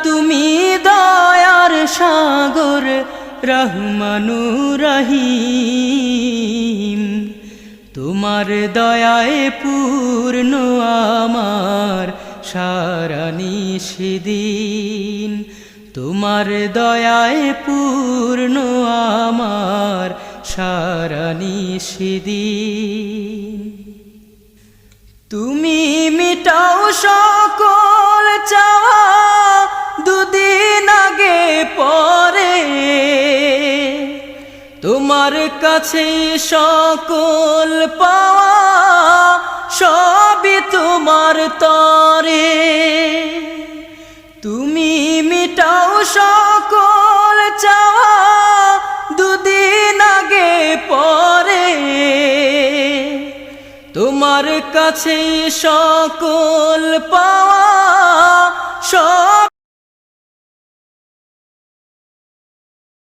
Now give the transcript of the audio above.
তুমি দয়ার সাগর রহমানুর রহিম তোমার দয়ায় পূর্ণ আমার সারা নিশিদিন তোমার দয়ায় পূর্ণ আমার সারা নিশিদিন তুমি মিটাও সকল চাওয়া দুদিন আগে পরে তোমার কাছে সকল পাওয়া সবই তোমার তরে তুমি মিটাও সকল চাওয়া দুদিন আগে পরে তোমার কাছে সকল পাওয়া সব